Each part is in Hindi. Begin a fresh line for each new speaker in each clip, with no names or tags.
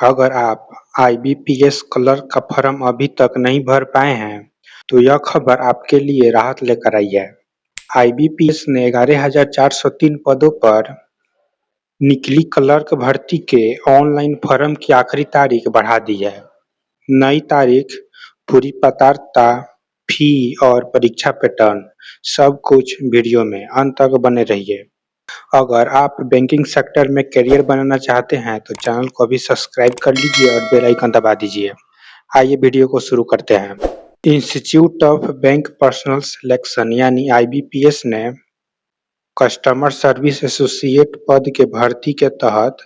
अगर आप आईबीपीएस क्लर्क का फॉर्म अभी तक नहीं भर पाए हैं, तो यह खबर आपके लिए राहत लेकर आई है। आईबीपीएस ने 11,403 पदों पर निकली क्लर्क भर्ती के ऑनलाइन फॉर्म की आखिरी तारीख बढ़ा दी है। नई तारीख, पूरी पात्रता, फी और परीक्षा पैटर्न सब कुछ वीडियो में अंत तक बने रहिए। अगर आप बैंकिंग सेक्टर में करियर बनाना चाहते हैं तो चैनल को अभी सब्सक्राइब कर लीजिए और बेल आइकन दबा दीजिए। आइए वीडियो को शुरू करते हैं। Institute of bank personal selection यानी आईबीपीएस ने कस्टमर सर्विस एसोसिएट पद के भर्ती के तहत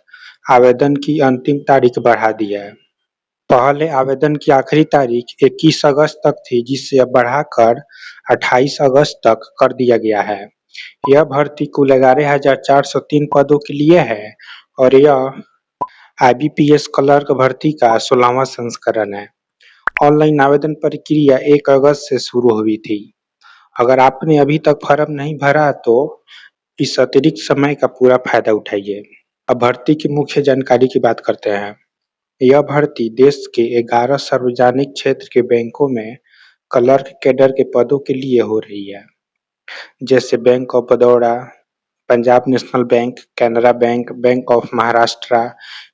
आवेदन की अंतिम तारीख बढ़ा दी है। पहले आवेदन की आखिरी तारीख 21 अगस्त तक थी, जिसे अब बढ़ाकर 28 अगस्त तक कर दिया गया है। यह भर्ती कुल 11,403 पदों के लिए है और यह आईबीपीएस क्लर्क भर्ती का 16वां संस्करण है। ऑनलाइन आवेदन प्रक्रिया 1 अगस्त से शुरू हुई थी। अगर आपने अभी तक फॉर्म नहीं भरा तो इस अतिरिक्त समय का पूरा फायदा उठाइए। अब भर्ती की मुख्य जानकारी की बात करते हैं। यह भर्ती देश के 11 सार्वजनिक क्षेत्र के बैंकों में क्लर्क कैडर के पदों के लिए हो रही है, जैसे bank of Baroda, Punjab national bank, Canara bank, bank of Maharashtra,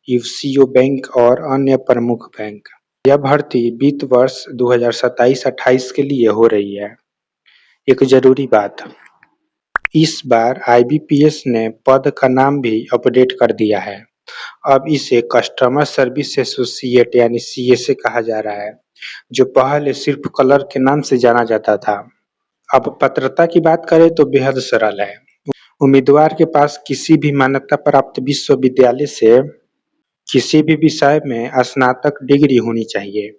UCO bank और अन्य प्रमुख बैंक। यह भर्ती वित्त वर्ष 2027-28 के लिए हो रही है। एक जरूरी बात, इस बार आईबीपीएस ने पद का नाम भी अपडेट कर दिया है। अब इसे कस्टमर सर्विस एसोसिएट यानी सीएसए कहा जा रहा है, जो पहले सिर्फ क्लर्क के नाम से जाना जाता था। अब पात्रता की बात करें तो बेहद सरल है। उम्मीदवार के पास किसी भी मान्यता प्राप्त विश्वविद्यालय से किसी भी विषय में स्नातक डिग्री होनी चाहिए।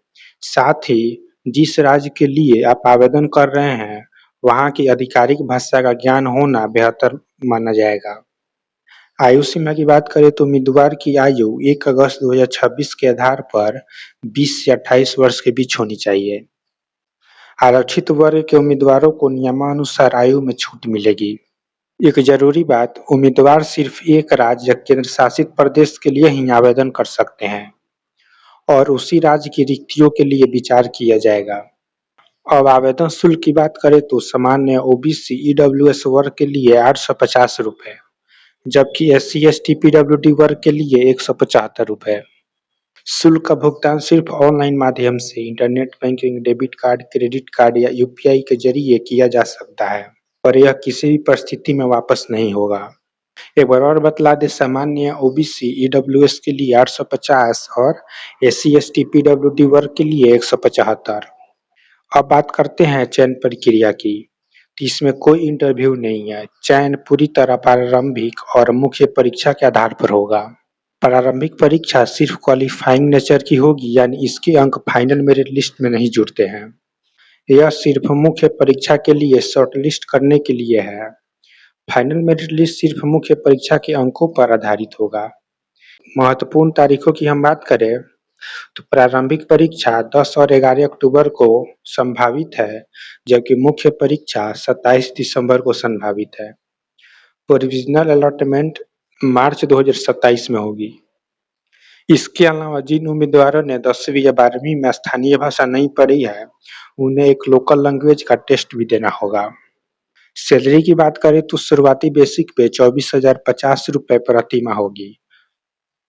साथ ही जिस राज्य के लिए आप आवेदन कर रहे हैं, वहाँ की आधिकारिक भाषा का ज्ञान होना बेहतर माना जाएगा। आयु सीमा की बात करें तो उम्मीदवार की आयु 1 अगस्त 2026 के आधार पर 20 से 28 वर्ष के बीच होनी चाहिए। आरक्षित वर्ग के उम्मीदवारों को नियमानुसार आयु में छूट मिलेगी। एक जरूरी बात, उम्मीदवार सिर्फ एक राज्य या केंद्र शासित प्रदेश के लिए ही आवेदन कर सकते हैं और उसी राज्य की रिक्तियों के लिए विचार किया जाएगा। अब आवेदन शुल्क की बात करें तो सामान्य ओबीसी ईडब्ल्यूएस वर्ग के लिए 850 रुपए, जबकि SC ST PWD वर्ग के लिए 175 रुपए। शुल्क का भुगतान सिर्फ ऑनलाइन माध्यम से internet banking, debit card, credit card या यूपीआई के जरिए किया जा सकता है और यह किसी भी परिस्थिति में वापस नहीं होगा। एक बार और बतला दे, सामान्य ओबीसी ईडब्ल्यूएस के लिए 850 और SC ST PWD वर्ग के लिए 175। अब बात करते हैं चयन प्रक्रिया की। तो इसमें कोई इंटरव्यू नहीं है। चयन पूरी तरह प्रारंभिक और मुख्य परीक्षा के आधार पर होगा। प्रारंभिक परीक्षा सिर्फ क्वालिफाइंग नेचर की होगी, यानी इसके अंक फाइनल मेरिट लिस्ट में नहीं जुड़ते हैं। यह सिर्फ मुख्य परीक्षा के लिए शॉर्टलिस्ट करने के लिए है। फाइनल मेरिट लिस्ट सिर्फ मुख्य परीक्षा के अंकों पर आधारित होगा। महत्वपूर्ण तारीखों की हम बात करें तो प्रारंभिक परीक्षा 10 और 11 अक्टूबर को संभावित है, जबकि मुख्य परीक्षा 27 दिसंबर को संभावित है। प्रोविजनल अलॉटमेंट मार्च 2027 में होगी। इसके अलावा जिन उम्मीदवारों ने 10वीं या 12वीं में स्थानीय भाषा नहीं पढ़ी है, उन्हें एक लोकल लैंग्वेज का टेस्ट भी देना होगा। सैलरी की बात करें तो शुरुआती बेसिक पे 24,050 रुपए प्रति माह होगी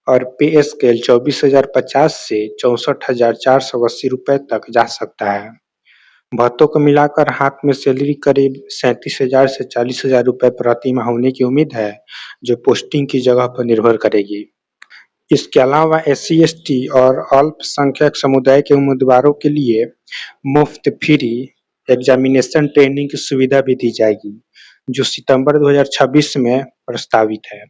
और पे स्केल 24,050 से 64,480 रुपए तक जा सकता है। भत्तों को मिलाकर हाथ में सैलरी करीब 37,000 से 40,000 रुपए प्रति माह होने की उम्मीद है, जो पोस्टिंग की जगह पर निर्भर करेगी। इसके अलावा SC ST और अल्पसंख्यक समुदाय के उम्मीदवारों के लिए मुफ्त फ्री एग्जामिनेशन ट्रेनिंग की सुविधा भी दी जाएगी, जो सितंबर 2026 में प्रस्तावित है।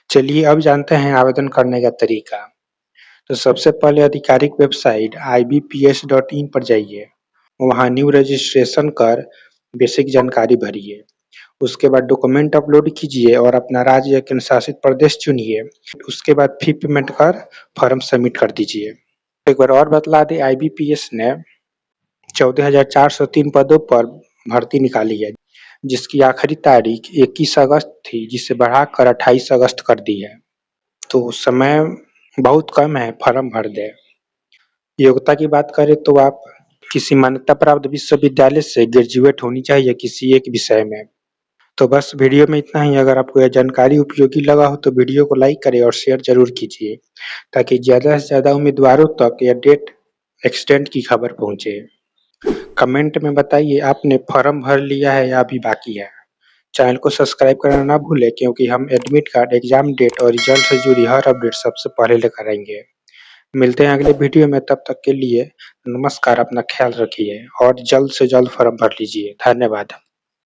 चलिए अब जानते हैं आवेदन करने का तरीका। तो सबसे पहले आधिकारिक वेबसाइट ibps.in पर जाइए। वहाँ न्यू रजिस्ट्रेशन कर बेसिक जानकारी भरिए। उसके बाद डॉक्यूमेंट अपलोड कीजिए और अपना राज्य या केंद्र शासित प्रदेश चुनिए। उसके बाद फी पेमेंट कर फॉर्म सबमिट कर दीजिए। एक बार और बतला दें, आईबीपीएस ने 14,403 पदों पर भर्ती निकाली है, जिसकी आखिरी तारीख 21 अगस्त थी, जिसे बढ़ाकर 28 अगस्त कर दी है। तो समय बहुत कम है, फॉर्म भर दें। योग्यता की बात करें तो आप किसी मान्यता प्राप्त विश्वविद्यालय से ग्रेजुएट होनी चाहिए किसी एक विषय में। तो बस वीडियो में इतना ही। अगर आपको यह जानकारी उपयोगी लगा हो तो वीडियो को लाइक करें और शेयर जरूर कीजिए ताकि ज़्यादा से ज़्यादा उम्मीदवारों तक यह डेट एक्सटेंड की खबर पहुंचे। कमेंट में बताइए आपने फॉर्म भर लिया है या अभी बाकी है। चैनल को सब्सक्राइब करना ना भूलें क्योंकि हम एडमिट कार्ड, एग्जाम डेट और रिजल्ट से जुड़ी हर अपडेट सबसे पहले लेकर आएंगे। मिलते हैं अगले वीडियो में, तब तक के लिए नमस्कार, अपना ख्याल रखिए और जल्द से जल्द फॉर्म भर लीजिए। धन्यवाद।